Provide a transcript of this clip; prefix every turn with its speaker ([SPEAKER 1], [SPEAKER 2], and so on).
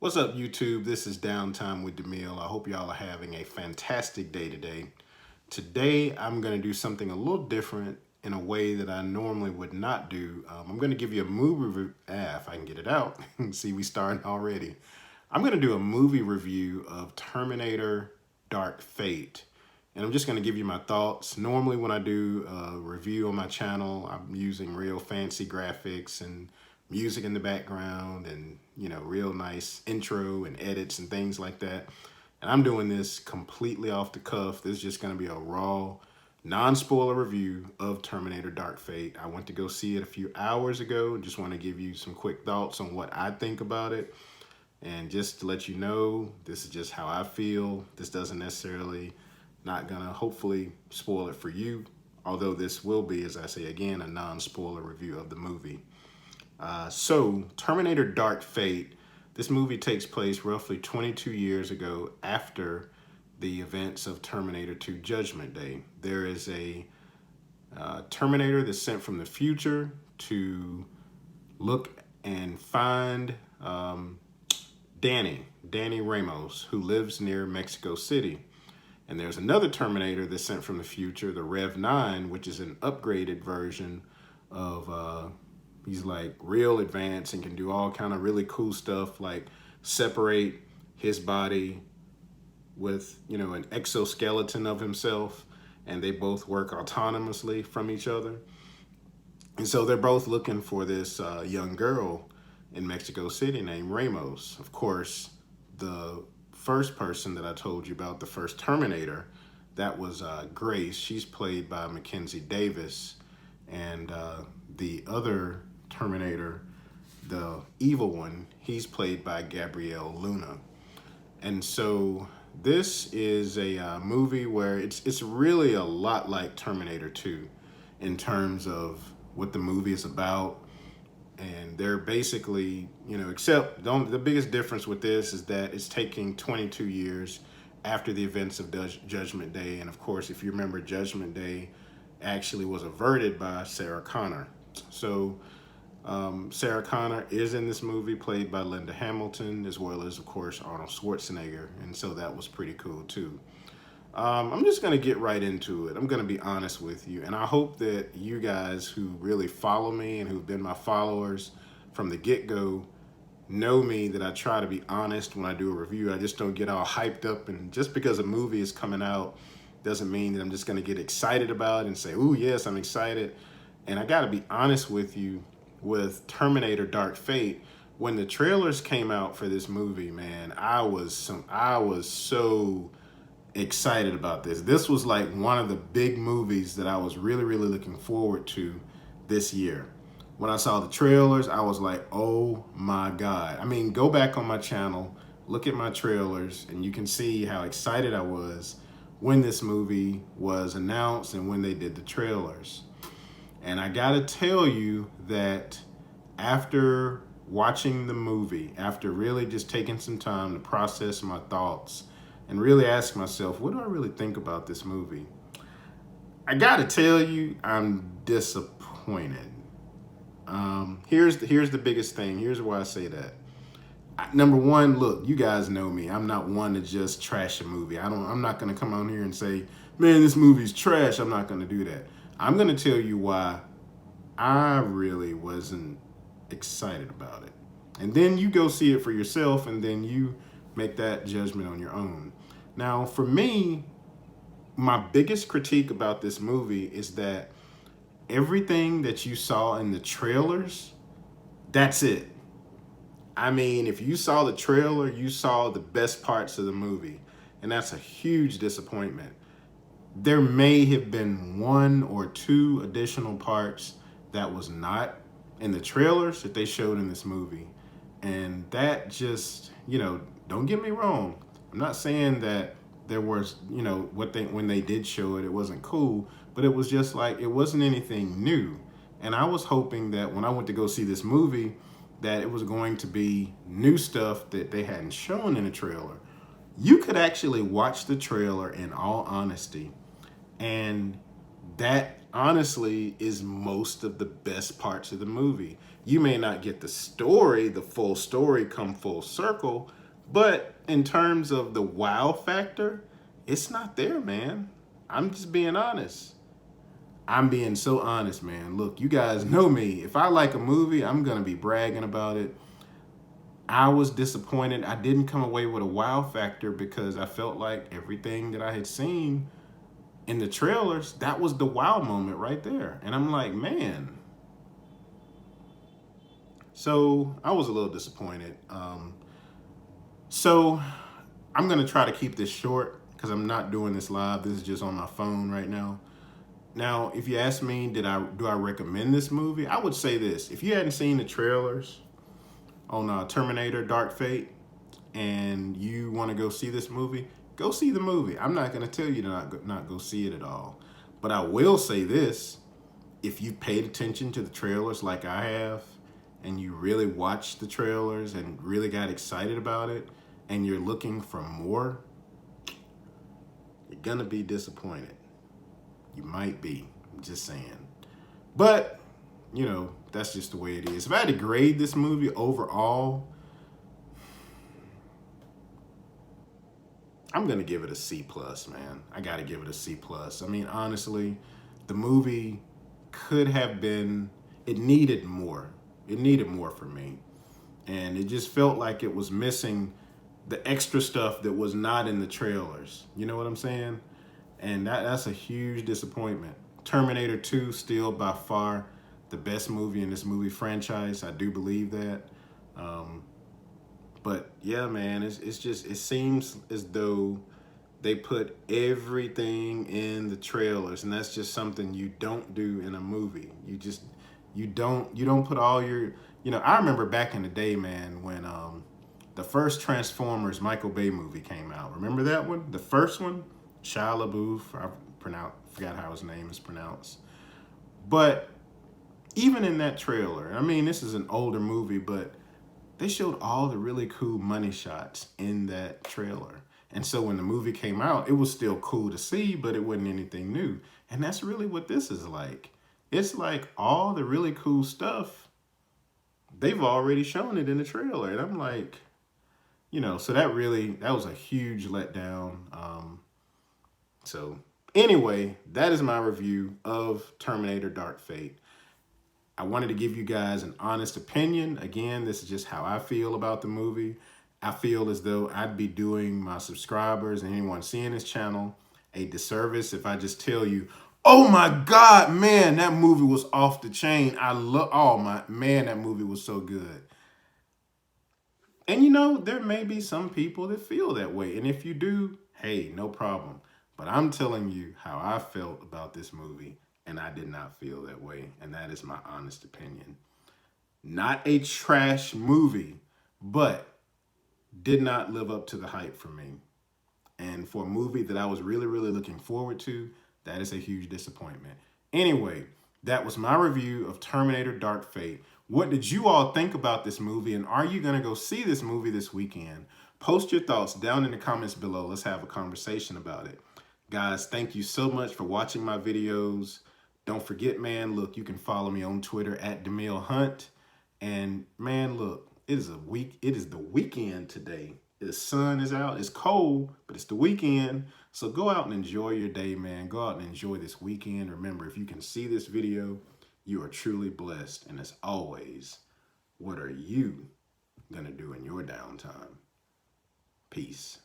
[SPEAKER 1] What's up, YouTube? This is Downtime with Demille. I hope y'all are having a fantastic day today. Today, I'm going to do something a little different in a way that I normally would not do. I'm going to give you a movie review. If I can get it out. See, we starting already. I'm going to do a movie review of Terminator Dark Fate. And I'm just going to give you my thoughts. Normally, when I do a review on my channel, I'm using real fancy graphics and music in the background and, real nice intro and edits and things like that. And I'm doing this completely off the cuff. This is just going to be a raw, non-spoiler review of Terminator Dark Fate. I went to go see it a few hours ago. Just want to give you some quick thoughts on what I think about it. And just to let you know, this is just how I feel. This doesn't necessarily, not gonna hopefully spoil it for you. Although this will be, as I say again, a non-spoiler review of the movie. So Terminator Dark Fate, this movie takes place roughly 22 years ago after the events of Terminator 2 Judgment Day. There is a Terminator that's sent from the future to look and find Danny Ramos, who lives near Mexico City. And there's another Terminator that's sent from the future, the Rev 9, which is an upgraded version of, he's like real advanced and can do all kind of really cool stuff, like separate his body with, an exoskeleton of himself. And they both work autonomously from each other. And so they're both looking for this young girl in Mexico City named Ramos. Of course, the first person that I told you about, the first Terminator, that was Grace. She's played by Mackenzie Davis. And the other Terminator, the evil one, he's played by Gabrielle Luna. And so this is a movie where it's really a lot like Terminator 2 in terms of what the movie is about. And they're basically, except the biggest difference with this is that it's taking 22 years after the events of Judgment Day. And of course, if you remember, Judgment Day actually was averted by Sarah Connor. So Sarah Connor is in this movie, played by Linda Hamilton, as well as, of course, Arnold Schwarzenegger. And so that was pretty cool, too. I'm just going to get right into it. I'm going to be honest with you. And I hope that you guys who really follow me and who've been my followers from the get-go know me, that I try to be honest when I do a review. I just don't get all hyped up. And just because a movie is coming out doesn't mean that I'm just going to get excited about it and say, "Ooh, yes, I'm excited." And I got to be honest with you, with Terminator Dark Fate, when the trailers came out for this movie, man, I was so excited about this. This was like one of the big movies that I was really, really looking forward to this year. When I saw the trailers, I was like, oh my God. I mean, go back on my channel, look at my trailers, and you can see how excited I was when this movie was announced and when they did the trailers. And I gotta tell you that after watching the movie, after really just taking some time to process my thoughts and really ask myself, what do I really think about this movie? I gotta tell you, I'm disappointed. Here's the biggest thing. Here's why I say that. Number one, look, you guys know me. I'm not one to just trash a movie. I'm not gonna come on here and say, man, this movie's trash. I'm not gonna do that. I'm gonna tell you why I really wasn't excited about it. And then you go see it for yourself, and then you make that judgment on your own. Now, for me, my biggest critique about this movie is that everything that you saw in the trailers, that's it. I mean, if you saw the trailer, you saw the best parts of the movie, and that's a huge disappointment. There may have been one or two additional parts that was not in the trailers that they showed in this movie. And that just, don't get me wrong. I'm not saying that there was, when they did show it, it wasn't cool, but it was just like, it wasn't anything new. And I was hoping that when I went to go see this movie, that it was going to be new stuff that they hadn't shown in the trailer. You could actually watch the trailer in all honesty, and that honestly is most of the best parts of the movie. You may not get the story, the full story come full circle, but in terms of the wow factor, it's not there, man. I'm just being honest. I'm being so honest, man. Look, you guys know me. If I like a movie, I'm going to be bragging about it. I was disappointed. I didn't come away with a wow factor because I felt like everything that I had seen in the trailers, that was the wow moment right there. And I'm like, man. So I was a little disappointed. So I'm going to try to keep this short because I'm not doing this live. This is just on my phone right now. Now, if you ask me, do I recommend this movie? I would say this: if you hadn't seen the trailers on Terminator: Dark Fate, and you want to go see this movie, go see the movie. I'm not going to tell you to not go see it at all, but I will say this: if you paid attention to the trailers like I have, and you really watched the trailers and really got excited about it, and you're looking for more, you're gonna be disappointed. You might be. I'm just saying. But, that's just the way it is. If I had to grade this movie overall, I'm gonna give it a C plus, man. I gotta give it a C plus. I mean, honestly, the movie could have been. It needed more. It needed more for me, and it just felt like it was missing the extra stuff that was not in the trailers. You know what I'm saying? And that's a huge disappointment. Terminator 2 still by far the best movie in this movie franchise. I do believe that. Um, but yeah, man, it's just it seems as though they put everything in the trailers, and that's just something you don't do in a movie. You don't put all your I remember back in the day, man, when the first Transformers Michael Bay movie came out. Remember that one? The first one? Shia LaBeouf. Forgot how his name is pronounced. But even in that trailer, I mean, this is an older movie, but they showed all the really cool money shots in that trailer. And so when the movie came out, it was still cool to see, but it wasn't anything new. And that's really what this is like. It's like all the really cool stuff, they've already shown it in the trailer. And I'm like, so that was a huge letdown. So anyway, that is my review of Terminator Dark Fate. I wanted to give you guys an honest opinion. Again, this is just how I feel about the movie. I feel as though I'd be doing my subscribers and anyone seeing this channel a disservice if I just tell you, oh my God, man, that movie was off the chain. That movie was so good. And there may be some people that feel that way. And if you do, hey, no problem. But I'm telling you how I felt about this movie, and I did not feel that way. And that is my honest opinion. Not a trash movie, but did not live up to the hype for me. And for a movie that I was really, really looking forward to, that is a huge disappointment. Anyway, that was my review of Terminator Dark Fate. What did you all think about this movie? And are you going to go see this movie this weekend? Post your thoughts down in the comments below. Let's have a conversation about it. Guys, thank you so much for watching my videos. Don't forget, man, look, you can follow me on Twitter at DeMille Hunt. And man, look, it is the weekend today. The sun is out. It's cold, but it's the weekend. So go out and enjoy your day, man. Go out and enjoy this weekend. Remember, if you can see this video, you are truly blessed. And as always, what are you going to do in your downtime? Peace.